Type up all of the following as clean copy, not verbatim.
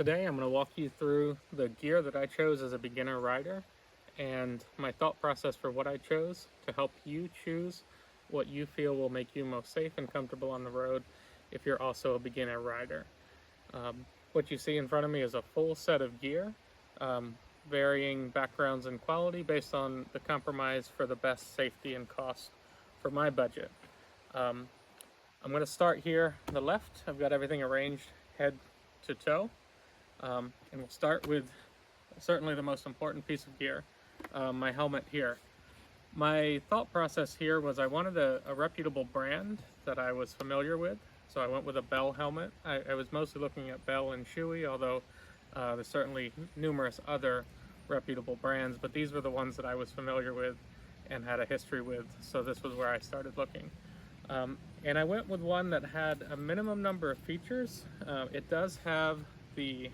Today I'm going to walk you through the gear that I chose as a beginner rider and my thought process for what I chose to help you choose what you feel will make you most safe and comfortable on the road if you're also a beginner rider. What you see in front of me is a full set of gear, um, varying backgrounds and quality based on the compromise for the best safety and cost for my budget. Um, I'm going to start here on the left. I've got everything arranged head to toe. And we'll start with certainly the most important piece of gear, my helmet here. My thought process here was I wanted a reputable brand that I was familiar with, so I went with a Bell helmet. I was mostly looking at Bell and Shoei, although there's certainly numerous other reputable brands, but these were the ones that I was familiar with and had a history with, so this was where I started looking. And I went with one that had a minimum number of features. It does have the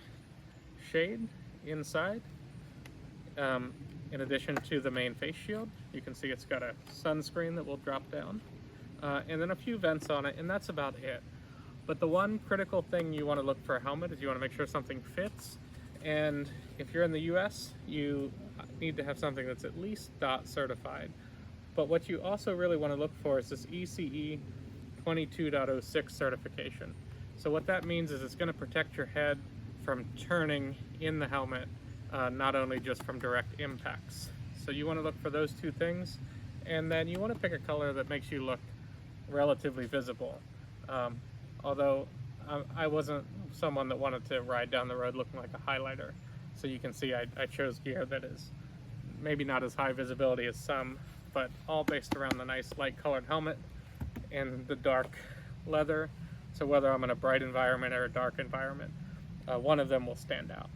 shade inside, in addition to the main face shield. You can see it's got a sunscreen that will drop down, and then a few vents on it, and that's about it. But the one critical thing you want to look for a helmet is you want to make sure something fits, and if you're in the US, you need to have something that's at least DOT certified. But what you also really want to look for is this ECE 22.06 certification. So what that means is it's going to protect your head from turning in the helmet, not only just from direct impacts. So you want to look for those two things, and then you want to pick a color that makes you look relatively visible. Although I wasn't someone that wanted to ride down the road looking like a highlighter. So you can see I chose gear that is maybe not as high visibility as some, but all based around the nice light colored helmet and the dark leather. So whether I'm in a bright environment or a dark environment, one of them will stand out.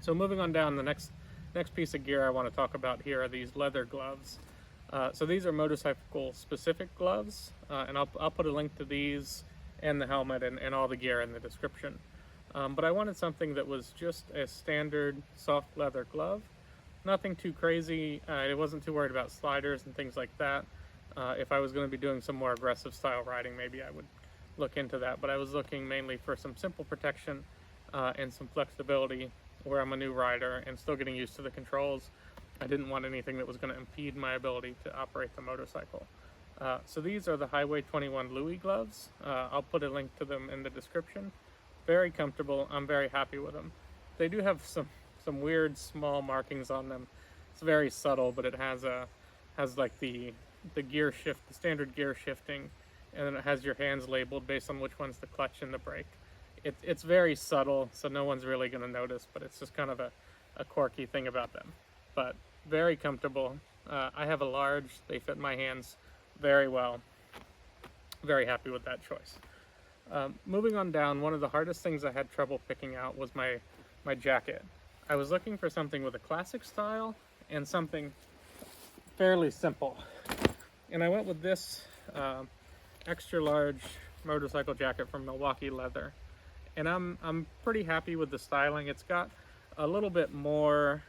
So moving on down, the next piece of gear I want to talk about here are these leather gloves. So these are motorcycle specific gloves, and I'll put a link to these and the helmet and all the gear in the description. But I wanted something that was just a standard soft leather glove. Nothing too crazy. I wasn't too worried about sliders and things like that. If I was going to be doing some more aggressive style riding, maybe I would look into that, but I was looking mainly for some simple protection and some flexibility where I'm a new rider and still getting used to the controls. I didn't want anything that was going to impede my ability to operate the motorcycle. So these are the Highway 21 Louis gloves. I'll put a link to them in the description. Very comfortable. I'm very happy with them. They do have some weird small markings on them. It's very subtle, but it has like the gear shift, the standard gear shifting, and then it has your hands labeled based on which one's the clutch and the brake. It's very subtle, so no one's really going to notice, but it's just kind of a quirky thing about them. But very comfortable. I have a large. They fit my hands very well. Very happy with that choice. Moving on down, one of the hardest things I had trouble picking out was my jacket. I was looking for something with a classic style and something fairly simple. And I went with this extra large motorcycle jacket from Milwaukee Leather. And I'm pretty happy with the styling. It's got a little bit more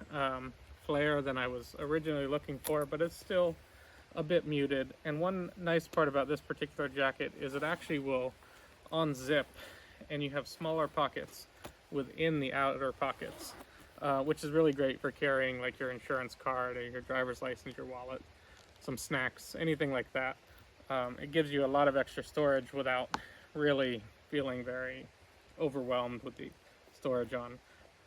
flair than I was originally looking for, but it's still a bit muted. And one nice part about this particular jacket is it actually will unzip, and you have smaller pockets within the outer pockets, which is really great for carrying like your insurance card or your driver's license, your wallet, some snacks, anything like that. It gives you a lot of extra storage without really feeling very overwhelmed with the storage on.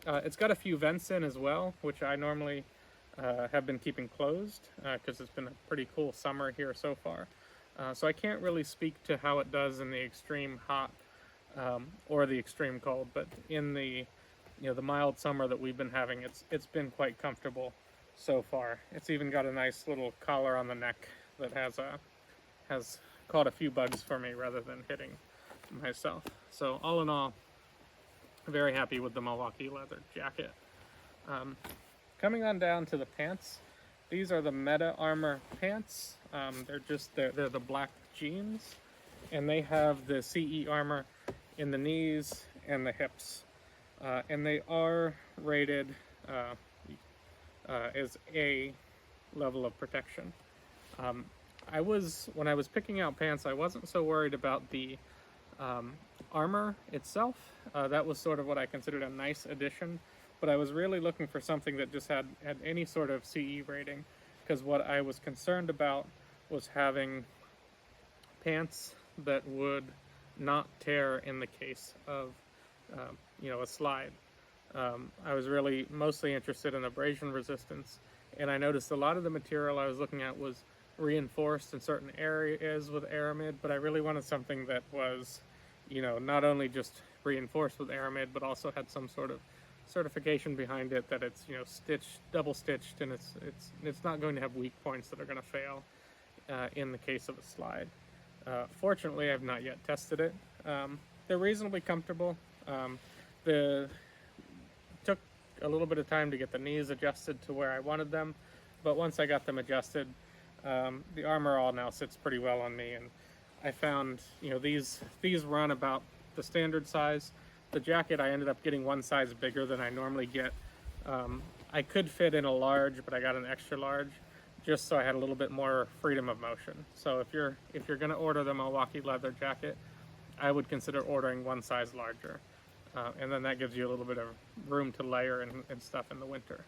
It's got a few vents in as well, which I normally have been keeping closed because it's been a pretty cool summer here so far. So I can't really speak to how it does in the extreme hot or the extreme cold, but in the the mild summer that we've been having, it's been quite comfortable so far. It's even got a nice little collar on the neck that has caught a few bugs for me rather than hitting myself. So all in all, very happy with the Milwaukee Leather jacket. Coming on down to the pants, these are the Meta Armor pants. They're the black jeans, and they have the CE armor in the knees and the hips, and they are rated as A level of protection. When I was picking out pants, I wasn't so worried about the Armor itself, that was sort of what I considered a nice addition, but I was really looking for something that just had any sort of CE rating, because what I was concerned about was having pants that would not tear in the case of a slide. I was really mostly interested in abrasion resistance, and I noticed a lot of the material I was looking at was reinforced in certain areas with aramid, but I really wanted something that was, not only just reinforced with aramid, but also had some sort of certification behind it that it's, stitched, double stitched, and it's not going to have weak points that are going to fail in the case of a slide. Fortunately, I've not yet tested it. They're reasonably comfortable. The took a little bit of time to get the knees adjusted to where I wanted them, but once I got them adjusted, the Armor All now sits pretty well on me, and I found these run about the standard size. The jacket, I ended up getting one size bigger than I normally get. I could fit in a large, but I got an extra large just so I had a little bit more freedom of motion. So if you're going to order the Milwaukee leather jacket, I would consider ordering one size larger, and then that gives you a little bit of room to layer and stuff in the winter.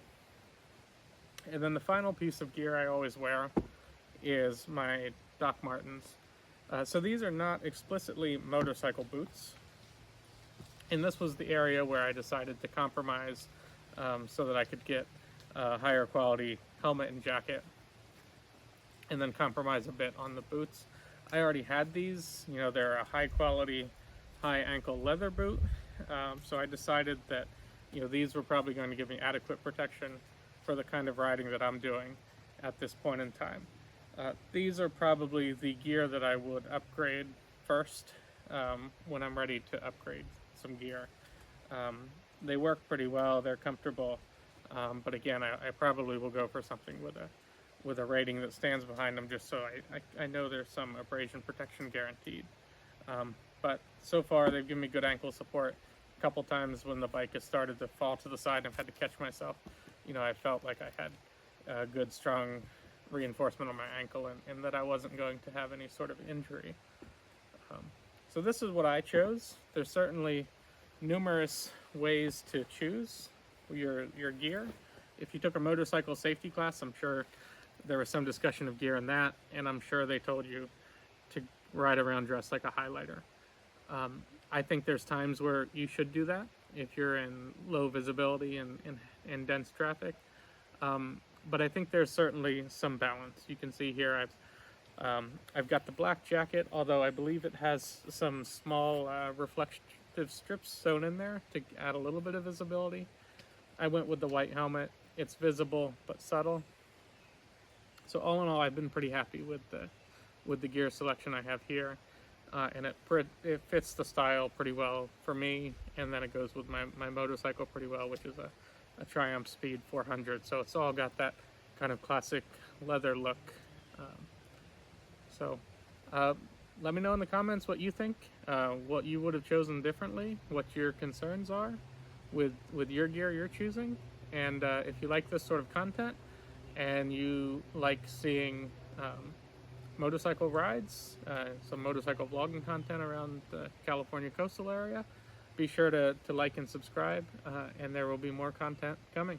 And then the final piece of gear I always wear is my Doc Martens. So these are not explicitly motorcycle boots, and this was the area where I decided to compromise so that I could get a higher quality helmet and jacket, and then compromise a bit on the boots. I already had these, they're a high quality, high ankle leather boot, so I decided that these were probably going to give me adequate protection for the kind of riding that I'm doing at this point in time. These are probably the gear that I would upgrade first when I'm ready to upgrade some gear. They work pretty well, they're comfortable, but again, I probably will go for something with a rating that stands behind them, just so I know there's some abrasion protection guaranteed. But so far they've given me good ankle support. A couple times when the bike has started to fall to the side and I've had to catch myself, I felt like I had a good strong reinforcement on my ankle, and that I wasn't going to have any sort of injury. So this is what I chose. There's certainly numerous ways to choose your gear. If you took a motorcycle safety class, I'm sure there was some discussion of gear in that, and I'm sure they told you to ride around dressed like a highlighter. I think there's times where you should do that if you're in low visibility and dense traffic. But I think there's certainly some balance. You can see here I've got the black jacket, although I believe it has some small reflective strips sewn in there to add a little bit of visibility. I went with the white helmet. It's visible but subtle. So all in all, I've been pretty happy with the gear selection I have here, and it fits the style pretty well for me, and then it goes with my motorcycle pretty well, which is a Triumph Speed 400. So it's all got that kind of classic leather look. Let me know in the comments what you think, what you would have chosen differently, what your concerns are with your gear you're choosing, and if you like this sort of content and you like seeing motorcycle rides, some motorcycle vlogging content around the California coastal area, be sure to like and subscribe, and there will be more content coming.